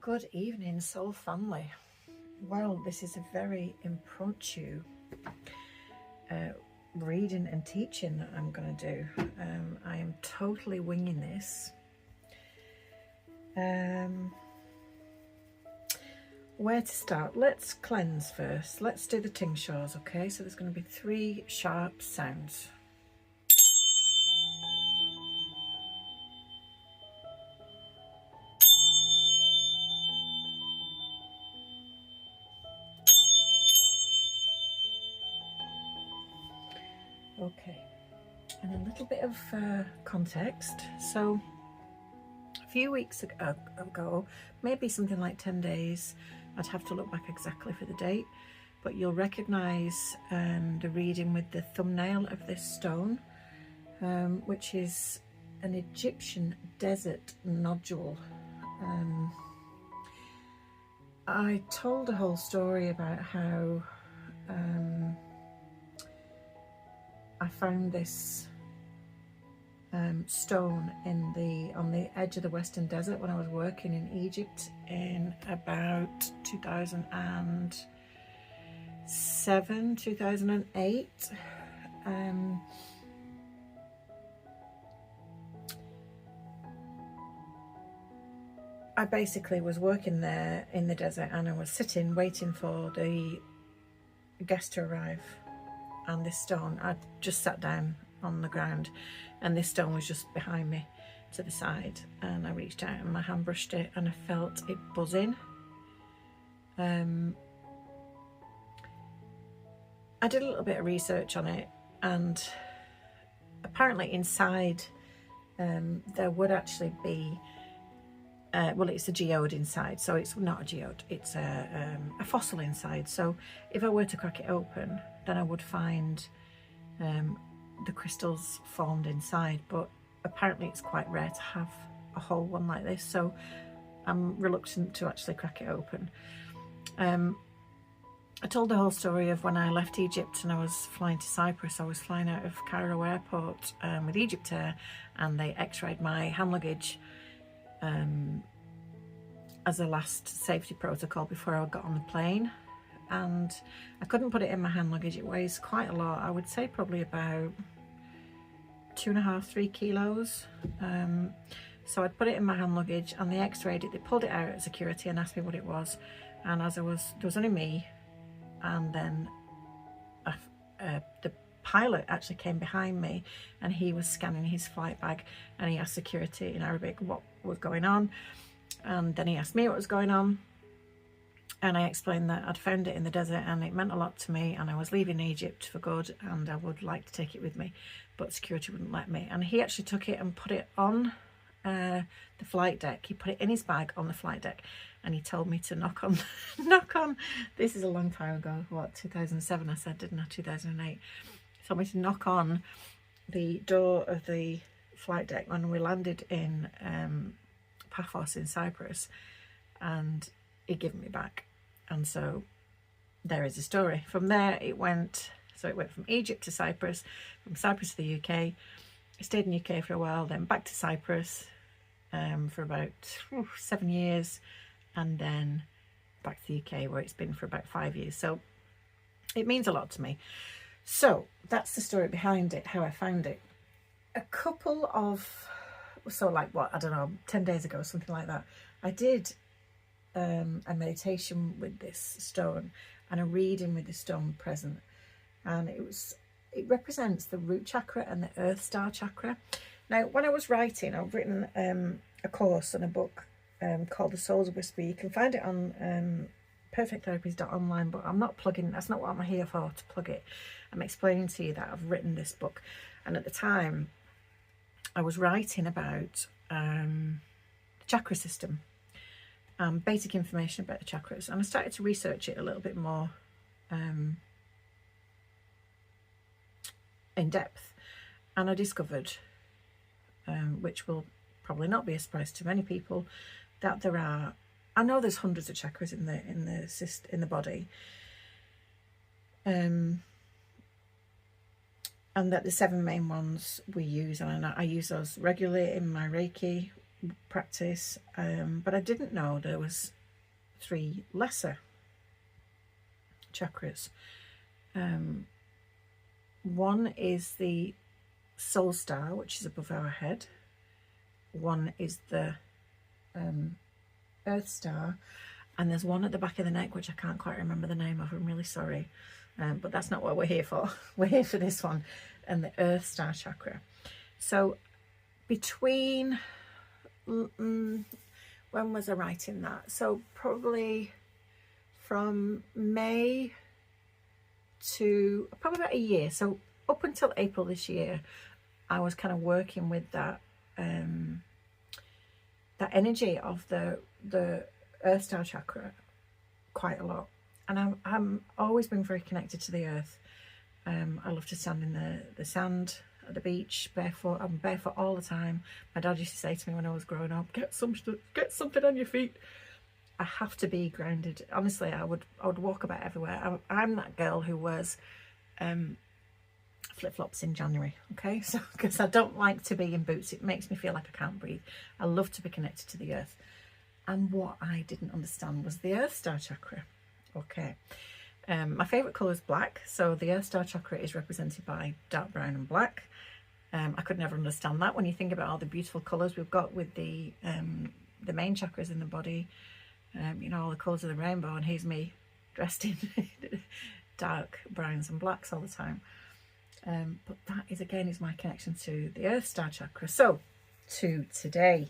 Good evening, soul family. Well, this is a very impromptu reading and teaching that I'm going to do. I am totally winging this. Where to start? Let's cleanse first. Let's do the tinctures, okay? So there's going to be 3 sharp sounds. Okay, and a little bit of context. So a few weeks ago, maybe something like 10 days, I'd have to look back exactly for the date, but you'll recognize the reading with the thumbnail of this stone, which is an Egyptian desert nodule. I told a whole story about how I found this stone on the edge of the Western Desert when I was working in Egypt in about 2007, 2008. I basically was working there in the desert, and I was sitting waiting for the guest to arrive, and this stone, I just sat down on the ground and this stone was just behind me to the side, and I reached out and my hand brushed it and I felt it buzzing. I did a little bit of research on it, and apparently inside there would actually be well, it's a geode inside, so it's not a geode, it's a fossil inside. So if I were to crack it open, then I would find the crystals formed inside, but apparently it's quite rare to have a whole one like this, so I'm reluctant to actually crack it open. I told the whole story of when I left Egypt and I was flying to Cyprus. I was flying out of Cairo airport with Egypt Air, and they x-rayed my hand luggage as a last safety protocol before I got on the plane, and I couldn't put it in my hand luggage. It weighs quite a lot. I would say probably about 2.5–3 kilos. So I'd put it in my hand luggage and they x-rayed it. They pulled it out at security and asked me what it was, and as there was only me, and then the pilot actually came behind me and he was scanning his flight bag, and he asked security in Arabic what was going on, and then he asked me what was going on, and I explained that I'd found it in the desert and it meant a lot to me, and I was leaving Egypt for good and I would like to take it with me, but security wouldn't let me. And he actually took it and put it on the flight deck. He put it in his bag on the flight deck, and he told me to knock on this is a long time ago, what, 2007 I said, didn't I? 2008. He told me to knock on the door of the flight deck when we landed in Paphos in Cyprus, and he'd given me back. And so there is a story. From there it went from Egypt to Cyprus, from Cyprus to the UK. I stayed in the UK for a while, then back to Cyprus for about 7 years, and then back to the UK where it's been for about 5 years. So it means a lot to me. So that's the story behind it, how I found it. A couple of, so like what, I don't know, 10 days ago, something like that, I did a meditation with this stone and a reading with the stone present, and it represents the root chakra and the earth star chakra. Now when I was writing, I've written a course and a book called The Soul's Whisper. You can find it on perfecttherapies.online, but I'm not plugging, that's not what I'm here for, to plug it. I'm explaining to you that I've written this book, and at the time I was writing about the chakra system, basic information about the chakras, and I started to research it a little bit more in depth, and I discovered, which will probably not be a surprise to many people, that there are, I know there's hundreds of chakras in the body, and that the 7 main ones we use, and I use those regularly in my Reiki practice, but I didn't know there was 3 lesser chakras. One is the soul star, which is above our head. One is the earth star, and there's one at the back of the neck which I can't quite remember the name of. I'm really sorry, but that's not what we're here for. We're here for this one, and the earth star chakra. So between when was I writing that? So probably from May to probably about a year. So up until April this year, I was kind of working with that that energy of the earth star chakra quite a lot, and I'm always been very connected to the earth. I love to stand in the sand at the beach barefoot. I'm barefoot all the time. My dad used to say to me when I was growing up, get something on your feet. I have to be grounded. Honestly, I would walk about everywhere. I'm that girl who wears flip-flops in January, okay? So because I don't like to be in boots, it makes me feel like I can't breathe. I love to be connected to the earth. And what I didn't understand was the earth star chakra. Okay, my favorite color is black, so the earth star chakra is represented by dark brown and black. I could never understand that when you think about all the beautiful colors we've got with the main chakras in the body. You know, all the colours of the rainbow, and here's me dressed in dark browns and blacks all the time. But that is, again, is my connection to the earth star chakra. So to today,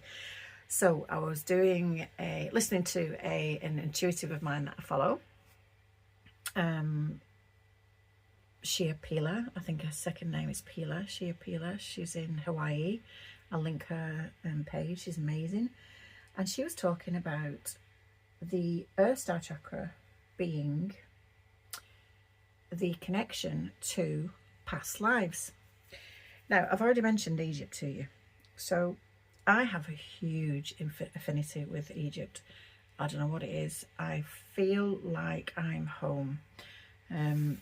so I was doing listening to an intuitive of mine that I follow, Shia Pila. I think her second name is Pila. Shia Pila. She's in Hawaii. I'll link her page. She's amazing. And she was talking about the earth star chakra being the connection to past lives. Now, I've already mentioned Egypt to you, so I have a huge affinity with Egypt. I don't know what it is. I feel like I'm home. I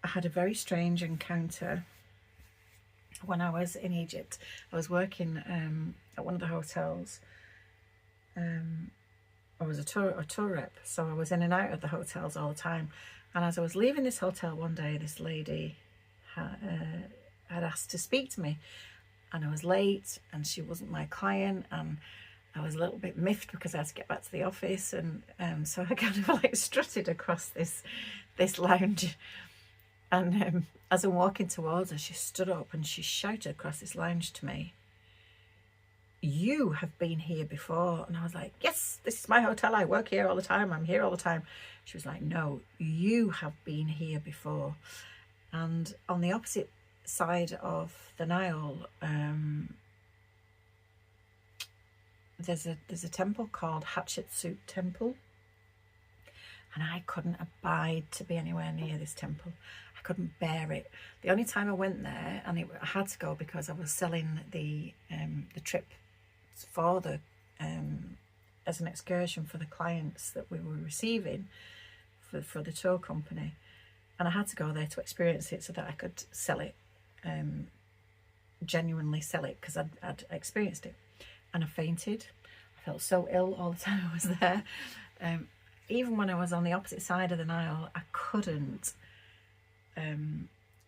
had a very strange encounter when I was in Egypt. I was working at one of the hotels. I was a tour rep, so I was in and out of the hotels all the time. And as I was leaving this hotel one day, this lady had asked to speak to me, and I was late, and she wasn't my client, and I was a little bit miffed because I had to get back to the office, and so I kind of like strutted across this lounge, and as I'm walking towards her, she stood up and she shouted across this lounge to me, "You have been here before." And I was like, "Yes, this is my hotel. I work here all the time. I'm here all the time." She was like, "No, you have been here before." And on the opposite side of the Nile, there's a temple called Hatshepsut Temple, and I couldn't abide to be anywhere near this temple. I couldn't bear it. The only time I went there, and I had to go because I was selling the trip for the as an excursion for the clients that we were receiving for the tour company, and I had to go there to experience it so that I could sell it, genuinely sell it, because I'd experienced it, and I fainted. I felt so ill all the time I was there. Even when I was on the opposite side of the Nile, I couldn't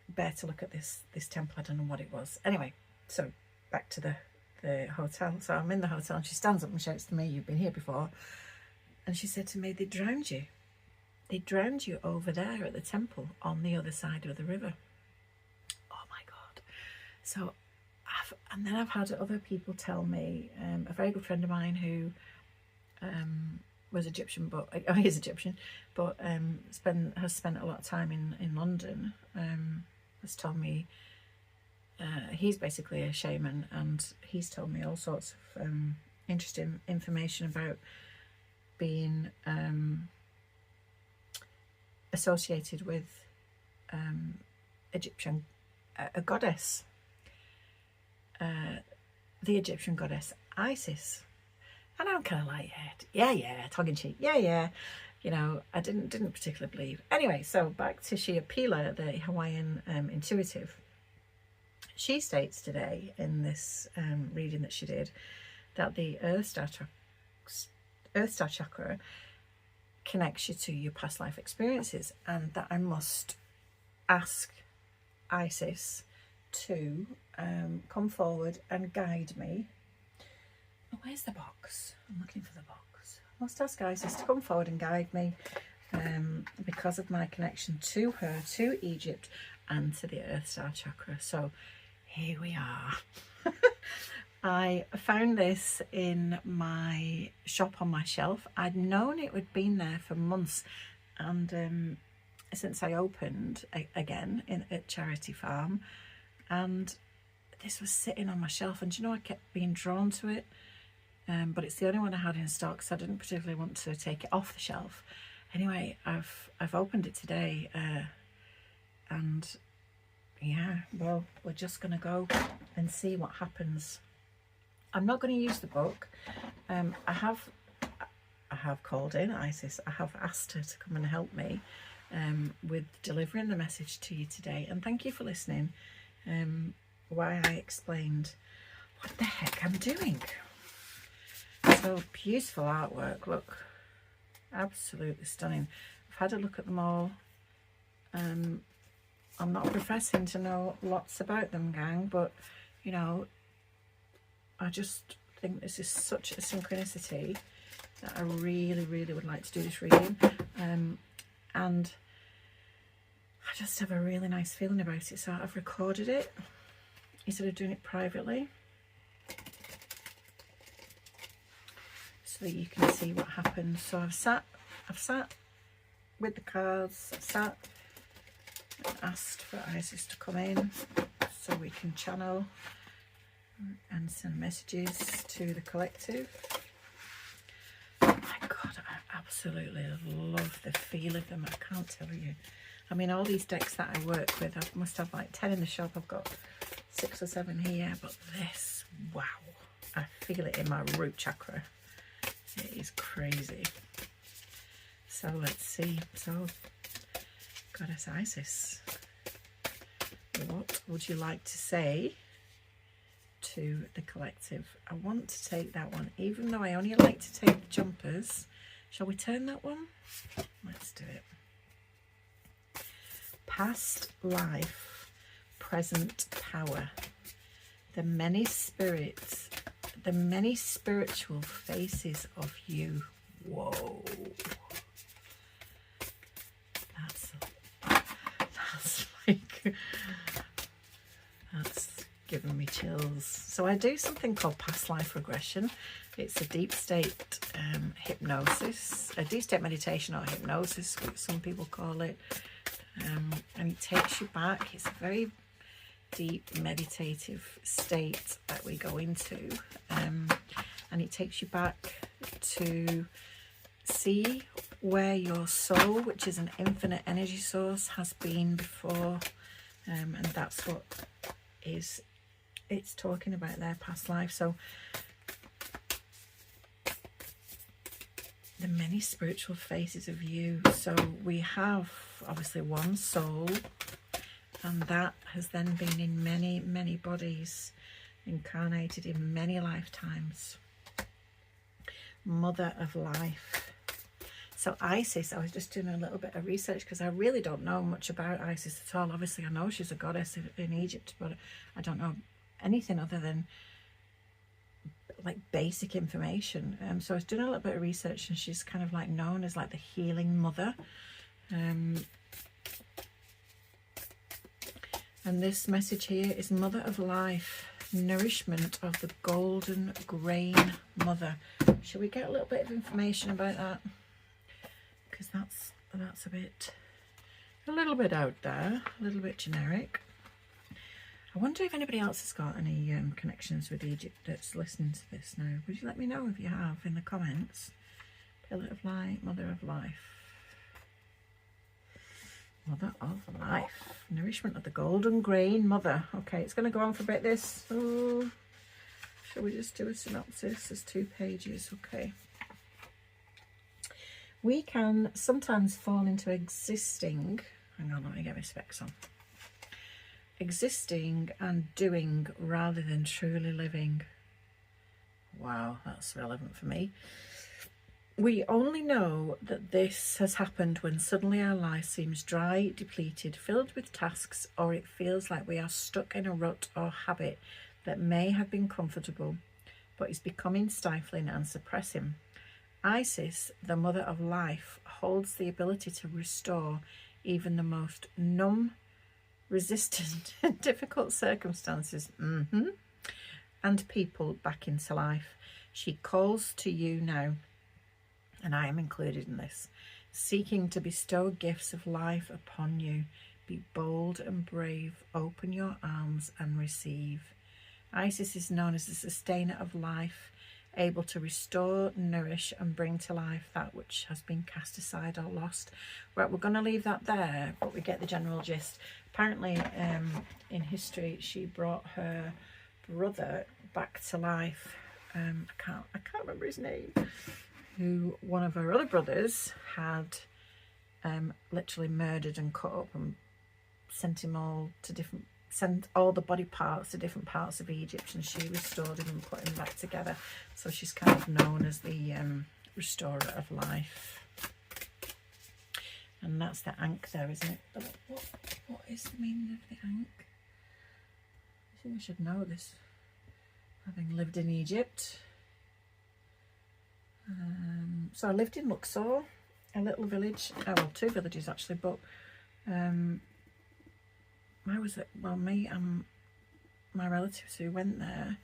bear to look at this temple. I don't know what it was. Anyway, so back to the hotel. So I'm in the hotel, and she stands up and shouts to me, "You've been here before." And she said to me, "They drowned you. They drowned you over there at the temple on the other side of the river." Oh my God. So and then I've had other people tell me, a very good friend of mine who was Egyptian, but he's Egyptian, but has spent a lot of time in London, has told me he's basically a shaman, and he's told me all sorts of interesting information about being associated with Egyptian, a goddess, the Egyptian goddess Isis. And I'm kind of like, yeah, tongue in cheek, yeah, you know, I didn't particularly believe. Anyway, so back to Shia Pila, the Hawaiian intuitive. She states today in this reading that she did that the Earth Star Chakra connects you to your past life experiences, and that I must ask Isis to come forward and guide me. Oh, where's the box? I'm looking for the box. I must ask Isis to come forward and guide me because of my connection to her, to Egypt, and to the Earth Star Chakra. So here we are. I found this in my shop on my shelf. I'd known it had been there for months, and since I opened again at Charity Farm, and this was sitting on my shelf, and you know, I kept being drawn to it, but it's the only one I had in stock, so I didn't particularly want to take it off the shelf. Anyway, I've opened it today, and yeah, well, we're just gonna go and see what happens. I'm not going to use the book. I have called in Isis. I have asked her to come and help me with delivering the message to you today. And thank you for listening. Why I explained what the heck I'm doing. So beautiful artwork. Look, absolutely stunning. I've had a look at them all. I'm not professing to know lots about them, gang, but you know, I just think this is such a synchronicity that I really, really would like to do this reading. And I just have a really nice feeling about it. So I've recorded it instead of doing it privately, so that you can see what happens. So I've sat with the cards, I've sat and asked for Isis to come in so we can channel and send messages to the collective. Oh my God, I absolutely love the feel of them. I can't tell you. I mean, all these decks that I work with, I must have like 10 in the shop. I've got 6 or 7 here, but this, wow, I feel it in my root chakra. It is crazy. So let's see. So, Goddess Isis, what would you like to say to the collective? I want to take that one, even though I only like to take jumpers. Shall we turn that one? Let's do it. Past life, present power. The many spirits, the many spiritual faces of you. Whoa. That's like, that's giving me chills. So I do something called past life regression. It's a deep state hypnosis, a deep state meditation or hypnosis, what some people call it. And it takes you back. It's a very deep meditative state that we go into, and it takes you back to see where your soul, which is an infinite energy source, has been before, and that's what it's talking about their past life. So the many spiritual faces of you. So we have obviously one soul, and that has then been in many, many bodies, incarnated in many lifetimes. Mother of life. So Isis, I was just doing a little bit of research because I really don't know much about Isis at all. Obviously I know she's a goddess in Egypt, but I don't know anything other than like basic information. So I was doing a little bit of research, and she's kind of like known as like the healing mother. And this message here is mother of life, nourishment of the golden grain mother. Shall we get a little bit of information about that? Because that's a little bit out there, a little bit generic. I wonder if anybody else has got any connections with Egypt that's listening to this now. Would you let me know if you have in the comments? Pillar of light, mother of life. Mother of life. Nourishment of the golden grain mother. Okay, it's going to go on for a bit, this. Oh, shall we just do a synopsis? There's 2 pages. Okay. We can sometimes fall into existing. Hang on, let me get my specs on. Existing and doing rather than truly living. wow, that's relevant for me. We only know that this has happened when suddenly our life seems dry, depleted, filled with tasks, or it feels like we are stuck in a rut or habit that may have been comfortable, but is becoming stifling and suppressing. Isis, the mother of life, holds the ability to restore even the most numb, resistant, difficult circumstances and people back into life. She calls to you now, and I am included in this, seeking to bestow gifts of life upon you. Be bold and brave, open your arms and receive. Isis is known as the sustainer of life, able to restore, nourish and bring to life that which has been cast aside or lost. Right, we're going to leave that there, but we get the general gist. Apparently in history she brought her brother back to life. I can't remember his name, who one of her other brothers had literally murdered and cut up and sent all the body parts to different parts of Egypt, and she restored him and put him back together. So she's kind of known as the restorer of life. And that's the Ankh there, isn't it? What is the meaning of the Ankh? I think I should know this, having lived in Egypt. So I lived in Luxor, a little village, well, 2 villages actually, but why was it? Well, me and my relatives who went there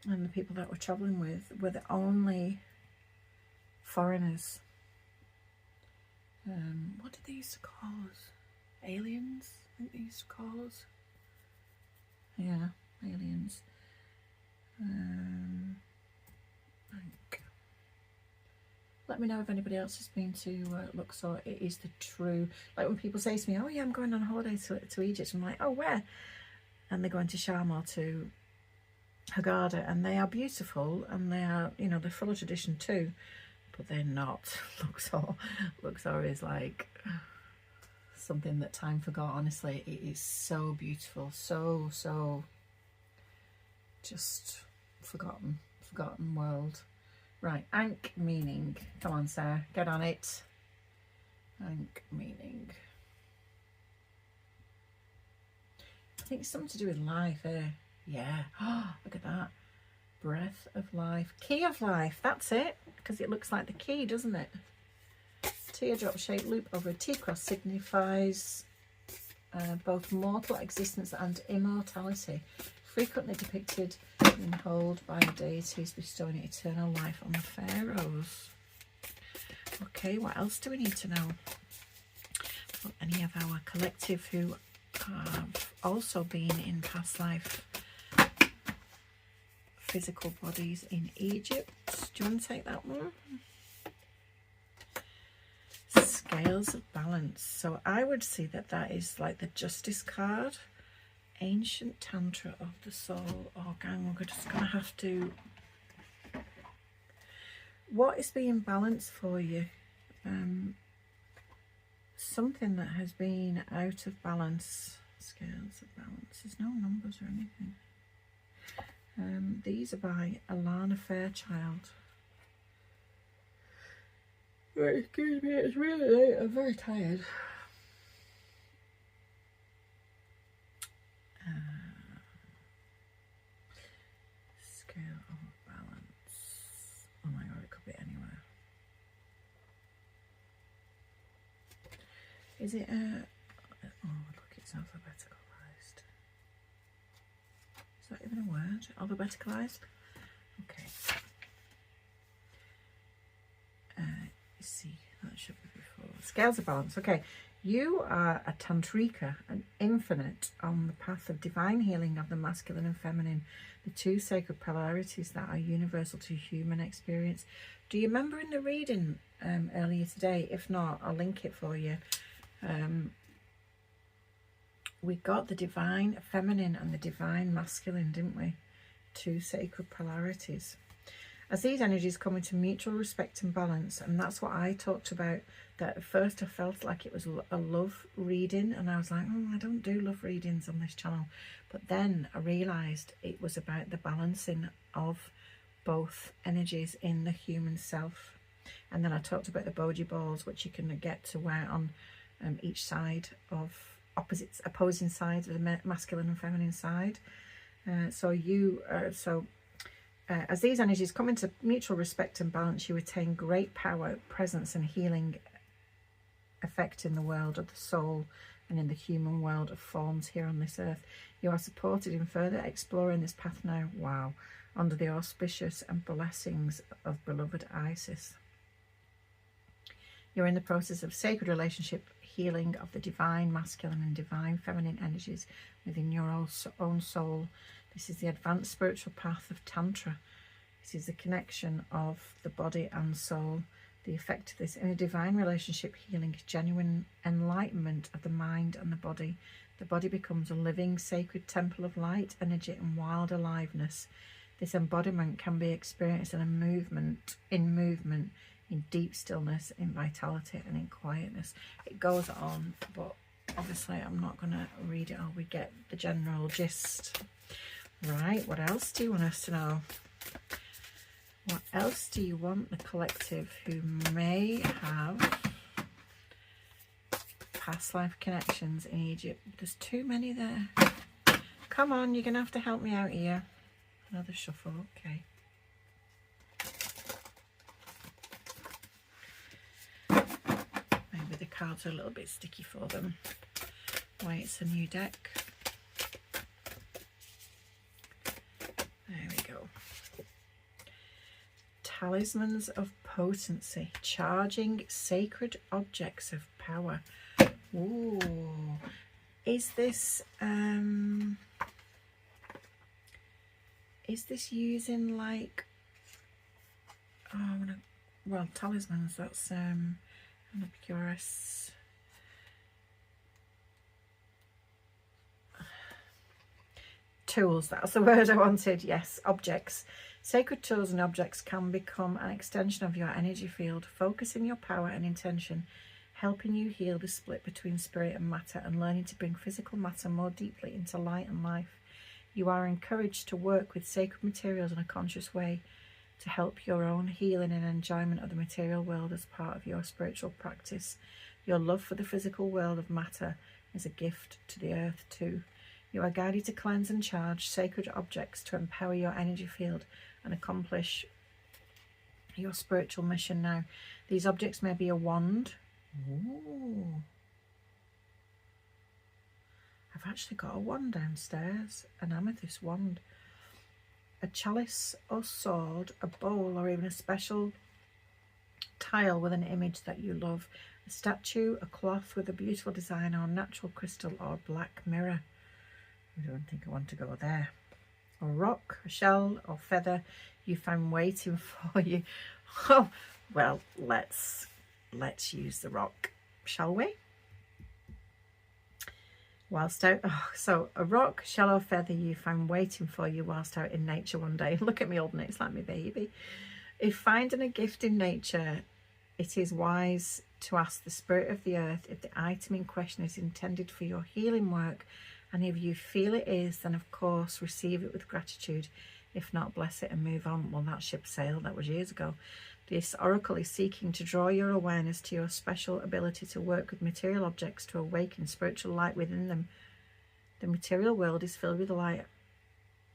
and the people that we're travelling with were the only foreigners. What did they used to call us? Aliens, I think they used to call us. Yeah, aliens. Let me know if anybody else has been to Luxor. It is the true, like when people say to me, oh yeah, I'm going on holiday to Egypt, I'm like, oh, where? And they're going to Sharm or to Hurghada, and they are beautiful, and they are, you know, they're full of tradition too, but they're not Luxor. Luxor is like something that time forgot, honestly. It is so beautiful, so just forgotten world. Right, Ankh meaning. Come on, Sarah, get on it. Ankh meaning. I think it's something to do with life here. Yeah. Oh, look at that. Breath of life. Key of life. That's it. Because it looks like the key, doesn't it? Teardrop shaped loop over a T-cross signifies both mortal existence and immortality. Frequently depicted in hold by deities bestowing eternal life on the pharaohs. Okay, what else do we need to know? Well, any of our collective who have also been in past life physical bodies in Egypt. Do you want to take that one? Scales of balance. So I would see that that is like the Justice card. Ancient Tantra of the soul. Oh, gang, we're just going to have to... What is being balanced for you? Something that has been out of balance. Scales of balance. There's no numbers or anything. These are by Alana Fairchild. Right, excuse me, it's really late. I'm very tired. Scale of balance. Oh my god, it could be anywhere. Is it oh look, it's alphabeticalized. Is that even a word? Alphabeticalized? Okay. You see, that should be before. Scales of balance. Okay. You are a tantrika, an infinite on the path of divine healing of the masculine and feminine, the two sacred polarities that are universal to human experience. Do you remember in the reading earlier today? If not, I'll link it for you. We got the divine feminine and the divine masculine, didn't we? Two sacred polarities. As these energies come into mutual respect and balance, and that's what I talked about, that at first I felt like it was a love reading, and I was like, oh, I don't do love readings on this channel. But then I realised it was about the balancing of both energies in the human self. And then I talked about the boji balls, which you can get to wear on each side of opposing sides of the masculine and feminine side. As these energies come into mutual respect and balance, you attain great power, presence and healing effect in the world of the soul and in the human world of forms here on this earth. You are supported in further exploring this path now, wow, under the auspicious and blessings of beloved Isis. You're in the process of sacred relationship healing of the divine masculine and divine feminine energies within your own soul. This is the advanced spiritual path of Tantra. This is the connection of the body and soul. The effect of this inner divine relationship healing is genuine enlightenment of the mind and the body. The body becomes a living, sacred temple of light, energy and wild aliveness. This embodiment can be experienced in movement, in deep stillness, in vitality and in quietness. It goes on, but obviously I'm not going to read it all. We get the general gist. Right, what else do you want us to know? What else do you want the collective who may have past life connections in Egypt? There's too many there. Come on, you're going to have to help me out here. Another shuffle, okay. Maybe the cards are a little bit sticky for them. Why, it's a new deck. There we go. Talismans of Potency, charging sacred objects of power. Ooh, is this using like, well, talismans, that's an Epicurus. Tools, that's the word I wanted. Yes, objects. Sacred tools and objects can become an extension of your energy field, focusing your power and intention, helping you heal the split between spirit and matter and learning to bring physical matter more deeply into light and life. You are encouraged to work with sacred materials in a conscious way to help your own healing and enjoyment of the material world as part of your spiritual practice. Your love for the physical world of matter is a gift to the earth too. You are guided to cleanse and charge sacred objects to empower your energy field and accomplish your spiritual mission now. These objects may be a wand. Ooh. I've actually got a wand downstairs, an amethyst wand. A chalice or sword, a bowl, or even a special tile with an image that you love. A statue, a cloth with a beautiful design, or a natural crystal or black mirror. I don't think I want to go there. A rock, a shell or feather you find waiting for you. Oh, well, let's use the rock, shall we? Whilst out, so a rock, shell or feather you find waiting for you whilst out in nature one day. Look at me holding it, it's like my baby. If finding a gift in nature, it is wise to ask the spirit of the earth if the item in question is intended for your healing work, and if you feel it is, then of course receive it with gratitude. If not, bless it and move on. Well, that ship sailed, that was years ago. This oracle is seeking to draw your awareness to your special ability to work with material objects to awaken spiritual light within them. The material world is filled with light,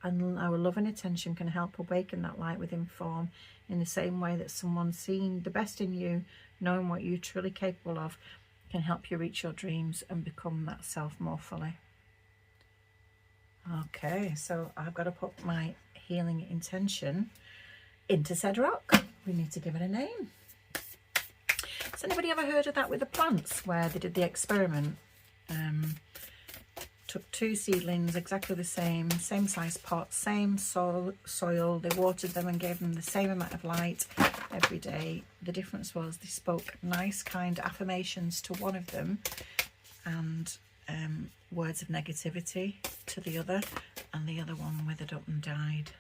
and our love and attention can help awaken that light within form in the same way that someone seeing the best in you, knowing what you're truly capable of, can help you reach your dreams and become that self more fully. Okay, so I've got to put my healing intention into said rock. We need to give it a name. Has anybody ever heard of that with the plants, where they did the experiment? Took two seedlings, exactly the same size pot, same soil. They watered them and gave them the same amount of light every day. The difference was they spoke nice, kind affirmations to one of them and words of negativity to the other, and the other one withered up and died.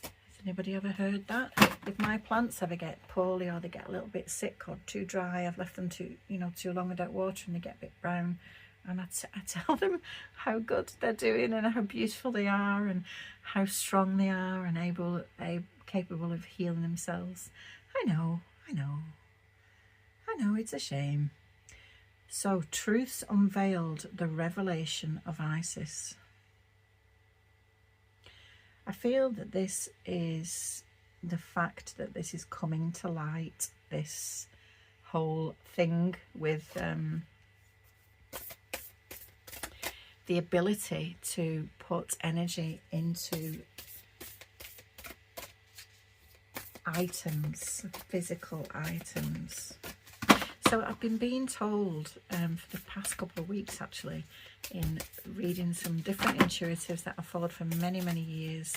Has anybody ever heard that? If my plants ever get poorly or they get a little bit sick or too dry, I've left them too long without water and they get a bit brown, and I tell them how good they're doing and how beautiful they are and how strong they are and capable of healing themselves. I know, it's a shame. So, truths unveiled, the revelation of Isis. I feel that this is the fact that this is coming to light, this whole thing with the ability to put energy into items, physical items. So I've been being told for the past couple of weeks, actually, in reading some different intuitives that I've followed for many, many years,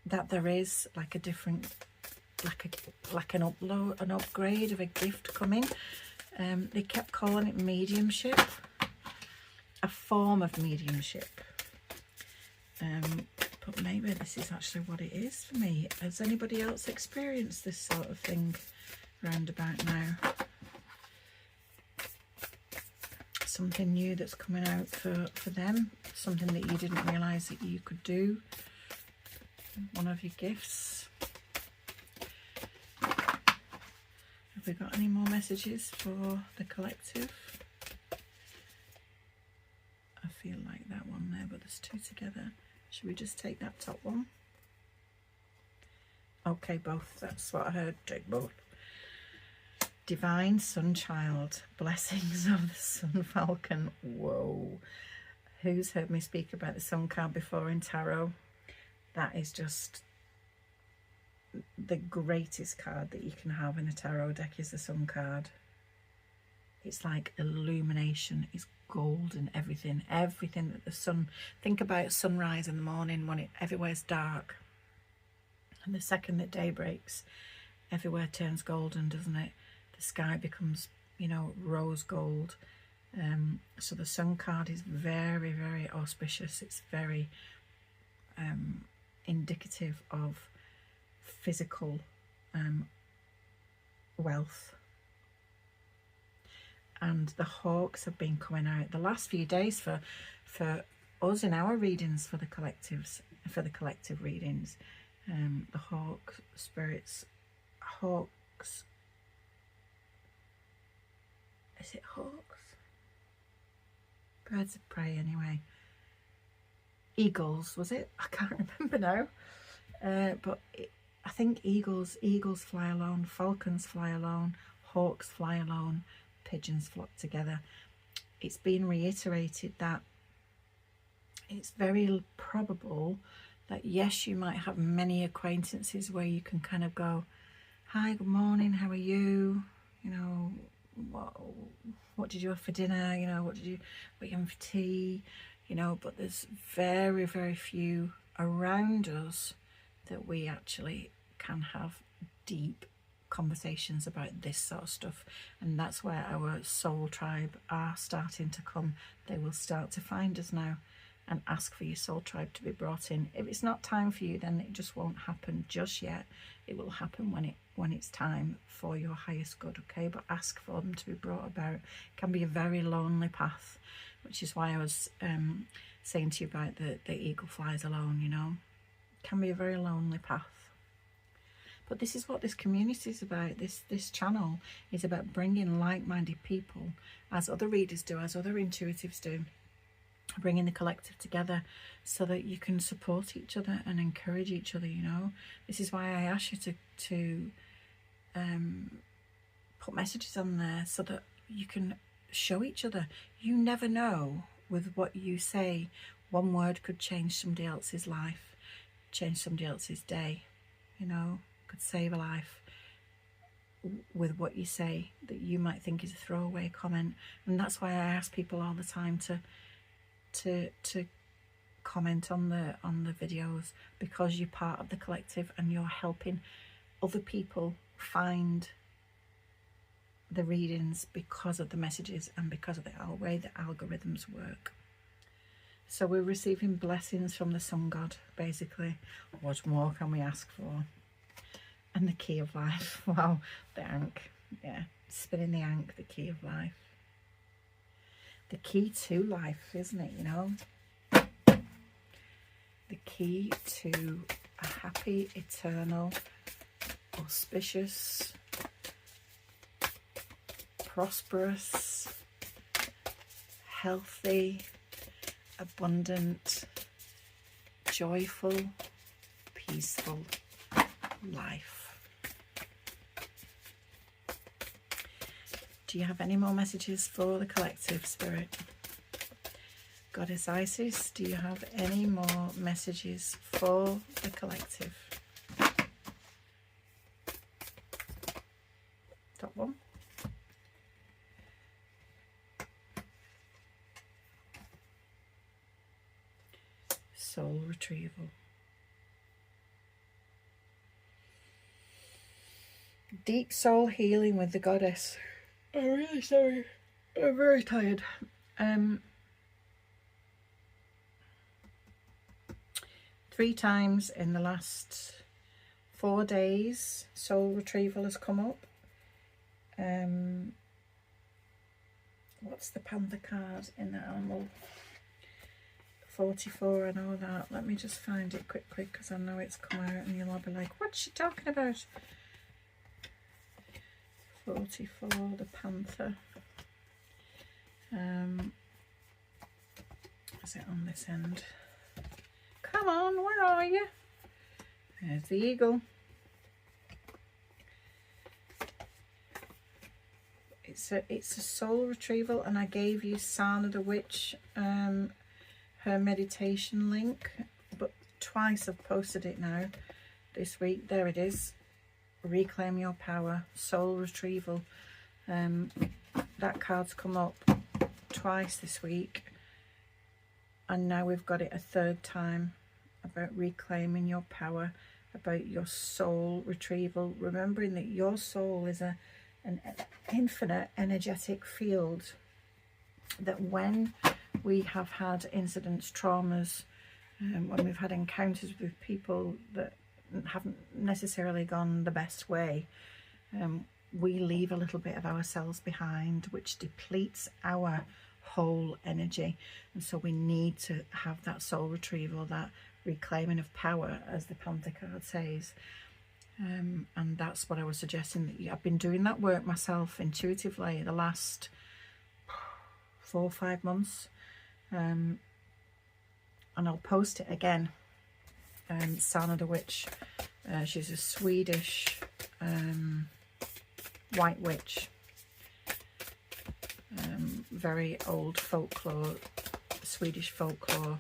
that there is like a different, like an upgrade of a gift coming. They kept calling it mediumship, a form of mediumship. But maybe this is actually what it is for me. Has anybody else experienced this sort of thing round about now? Something new that's coming out for them, something that you didn't realise that you could do, one of your gifts. Have we got any more messages for the collective? I feel like that one there, but there's two together. Should we just take that top one? Okay, both. That's what I heard. Take both. Divine Sunchild. Blessings of the Sun Falcon. Whoa. Who's heard me speak about the Sun card before in tarot? That is just the greatest card that you can have in a tarot deck, is the Sun card. It's like illumination. It's gold and everything that the sun, think about sunrise in the morning when everywhere's dark, and the second that day breaks, everywhere turns golden, doesn't it? The sky becomes, you know, rose gold. So the Sun card is very, very auspicious. It's very indicative of physical wealth. And the hawks have been coming out the last few days for us in our readings, for the collectives, for the collective readings. The hawk spirits, hawks. Is it hawks? Birds of prey, anyway. Eagles, was it? I can't remember now. But I think eagles fly alone, falcons fly alone, hawks fly alone, pigeons flock together. It's been reiterated that it's very probable that, yes, you might have many acquaintances where you can kind of go, hi, good morning, how are you? You know, what did you have for dinner? You know, what you having for tea? You know, but there's very, very few around us that we actually can have deep conversations about this sort of stuff. And that's where our soul tribe are starting to come. They will start to find us now and ask for your soul tribe to be brought in. If it's not time for you, then it just won't happen just yet. It will happen when it's time for your highest good, okay? But ask for them to be brought about. It can be a very lonely path, which is why I was saying to you about the eagle flies alone, you know. It can be a very lonely path. But this is what this community is about. This channel is about bringing like-minded people, as other readers do, as other intuitives do, bringing the collective together so that you can support each other and encourage each other, you know. This is why I ask you to put messages on there so that you can show each other. You never know, with what you say, one word could change somebody else's life, change somebody else's day, you know, could save a life with what you say that you might think is a throwaway comment. And that's why I ask people all the time to comment on the videos, because you're part of the collective and you're helping other people find the readings because of the messages and because of the way the algorithms work. So we're receiving blessings from the sun god, basically. What more can we ask for? And the key of life. Wow, the ankh. Yeah, spinning the ankh, the key of life. The key to life, isn't it, you know? the key to a happy, eternal, auspicious, prosperous, healthy, abundant, joyful, peaceful life. Do you have any more messages for the collective, Spirit? Goddess Isis, do you have any more messages for the collective? Top one. Soul retrieval. Deep soul healing with the goddess. I'm really sorry. I'm very tired. 3 times in the last 4 days, soul retrieval has come up. What's the panther card in the animal? 44, I know that. Let me just find it quickly because I know it's come out and you'll all be like, what's she talking about? 44, the panther. Is it on this end? Come on, where are you? There's the eagle. It's a soul retrieval, and I gave you Sana the Witch, her meditation link, but twice I've posted it now this week. There it is. Reclaim your power, soul retrieval. That card's come up twice this week, and now we've got it a 3rd time about reclaiming your power, about your soul retrieval, remembering that your soul is an infinite energetic field, that when we have had incidents, traumas, when we've had encounters with people that haven't necessarily gone the best way, we leave a little bit of ourselves behind, which depletes our whole energy. And so we need to have that soul retrieval, that reclaiming of power, as the Panther card says. And that's what I was suggesting. That I've been doing that work myself intuitively the last 4 or 5 months, and I'll post it again. Sana the Witch, she's a Swedish white witch, very old folklore, Swedish folklore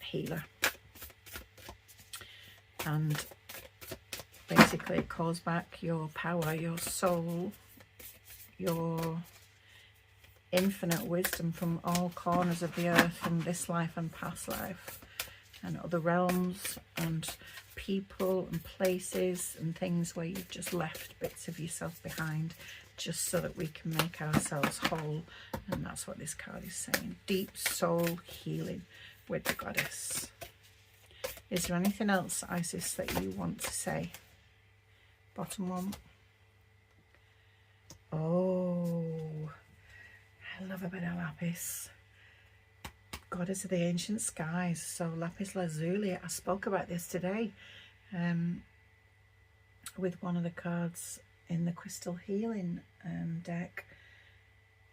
healer, and basically it calls back your power, your soul, your infinite wisdom from all corners of the earth, from this life and past life and other realms and people and places and things where you've just left bits of yourself behind, just so that we can make ourselves whole. And that's what this card is saying. Deep soul healing with the goddess. Is there anything else, Isis, that you want to say? Bottom one. Oh, I love a bit of Lapis. Goddess of the ancient skies. So Lapis Lazuli. I spoke about this today with one of the cards in the crystal healing deck.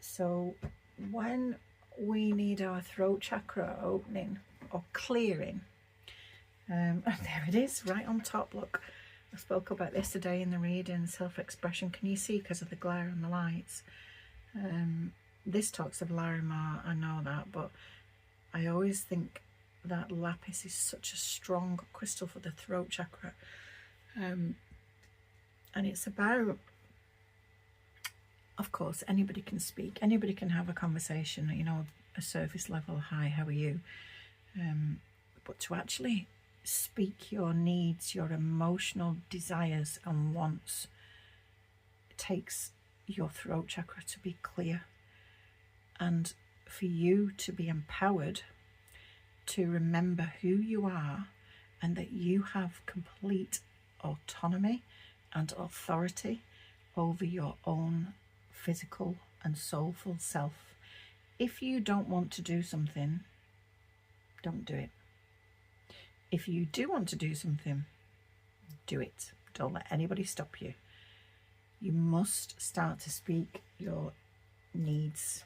So when we need our throat chakra opening or clearing, there it is right on top, look. I spoke about this today in the reading, self-expression. Can you see because of the glare and the lights? This talks of Larimar, I know that, but I always think that Lapis is such a strong crystal for the throat chakra. And it's about, of course, anybody can speak, anybody can have a conversation, you know, a surface level, hi, how are you? But to actually speak your needs, your emotional desires and wants, it takes your throat chakra to be clear, and for you to be empowered to remember who you are and that you have complete autonomy and authority over your own physical and soulful self. If you don't want to do something, don't do it. If you do want to do something, do it. Don't let anybody stop you. You must start to speak your needs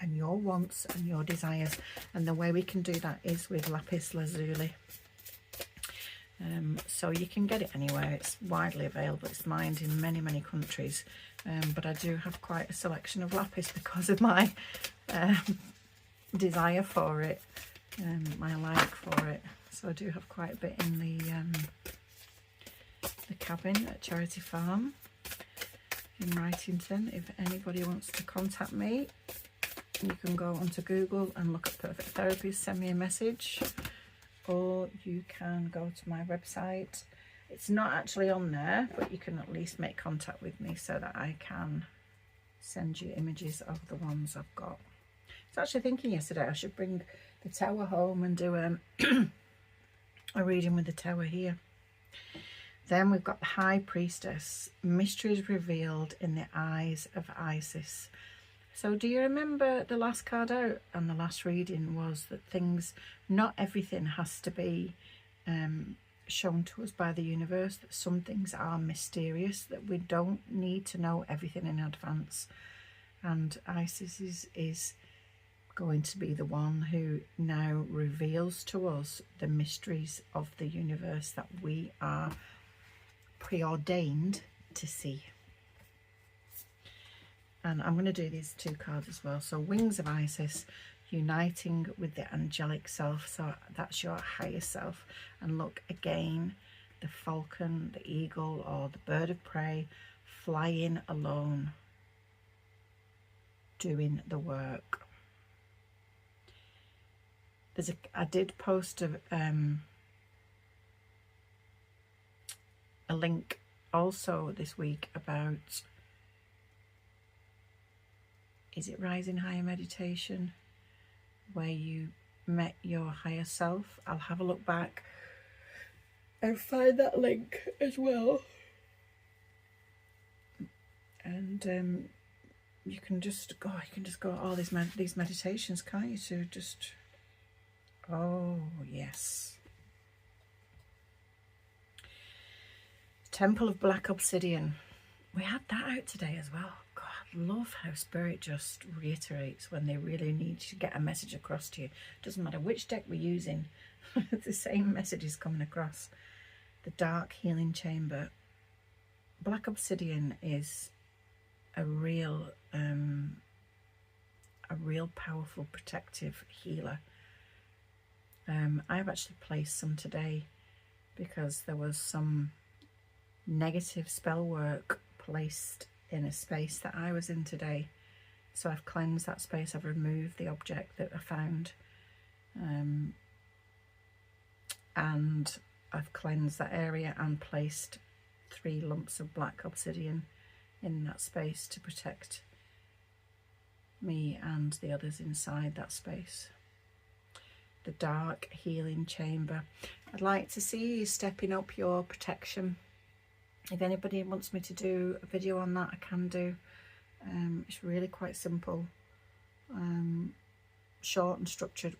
and your wants and your desires, and the way we can do that is with Lapis Lazuli. So you can get it anywhere. It's widely available. It's mined in many countries, but I do have quite a selection of lapis because of my desire for it, my like for it. So I do have quite a bit in the cabin at Charity Farm in Wrightington. If anybody wants to contact me, you can go onto Google and look at Perfect Therapies, send me a message, or you can go to my website. It's not actually on there, but you can at least make contact with me so that I can send you images of the ones I've got. I was actually thinking yesterday I should bring the tower home and do a reading with the tower here. Then we've got the High Priestess, mysteries revealed in the eyes of Isis. So do you remember the last card out and the last reading was that things, not everything has to be shown to us by the universe, that some things are mysterious, that we don't need to know everything in advance. And Isis is going to be the one who now reveals to us the mysteries of the universe that we are preordained to see. And I'm going to do these two cards as well. So Wings of Isis, uniting with the angelic self. So that's your higher self. And look again, the falcon, the eagle, or the bird of prey, flying alone, doing the work. I did post a link also this week about, is it Rising Higher Meditation, where you met your higher self. I'll have a look back and find that link as well. And you can just go all these meditations, can't you, to just, oh yes. Temple of Black Obsidian. We had that out today as well. God, I love how Spirit just reiterates when they really need to get a message across to you. Doesn't matter which deck we're using, the same message is coming across. The Dark Healing Chamber. Black Obsidian is a real powerful protective healer. I've actually placed some today because there was some negative spell work placed in a space that I was in today. So I've cleansed that space, I've removed the object that I found, and I've cleansed that area and placed 3 lumps of black obsidian in that space to protect me and the others inside that space. The Dark Healing Chamber. I'd like to see you stepping up your protection. If anybody wants me to do a video on that, I can do. It's really quite simple, short and structured.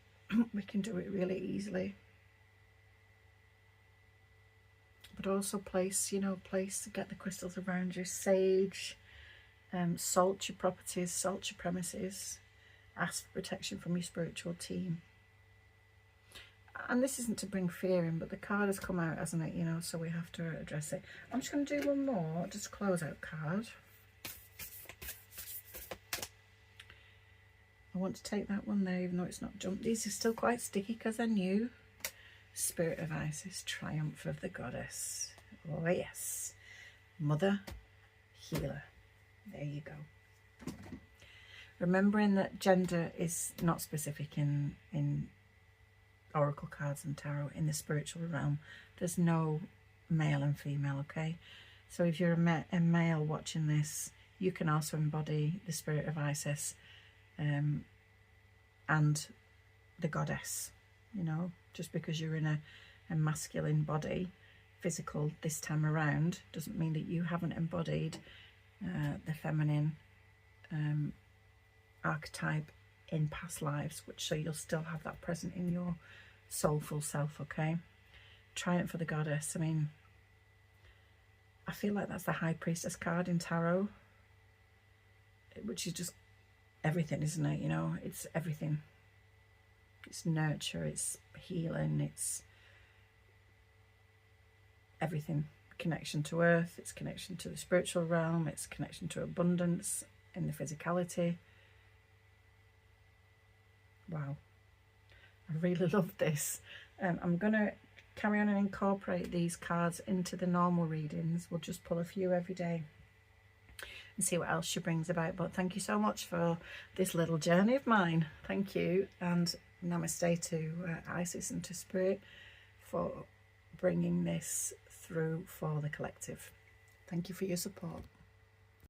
We can do it really easily. But also place, get the crystals around you. Sage, salt your properties, salt your premises. Ask for protection from your spiritual team. And this isn't to bring fear in, but the card has come out, hasn't it? So we have to address it. I'm just going to do one more, just close out card. I want to take that one there, even though it's not jumped. These are still quite sticky because they're new. Spirit of Isis, Triumph of the Goddess. Oh yes. Mother Healer. There you go. Remembering that gender is not specific in oracle cards and tarot. In the spiritual realm, there's no male and female, okay? So if you're a male watching this, you can also embody the spirit of Isis and the goddess. Just because you're in a masculine body, physical this time around, doesn't mean that you haven't embodied the feminine archetype in past lives, so you'll still have that present in your soulful self, okay? Triumph for the Goddess. I mean, I feel like that's the High Priestess card in Tarot, which is just everything, isn't it? You know, it's everything. It's nurture, it's healing, it's everything. Connection to earth, it's connection to the spiritual realm, it's connection to abundance in the physicality. Wow, I really love this. I'm going to carry on and incorporate these cards into the normal readings. We'll just pull a few every day and see what else she brings about. But thank you so much for this little journey of mine. Thank you, and namaste to Isis and to Spirit for bringing this through for the collective. Thank you for your support.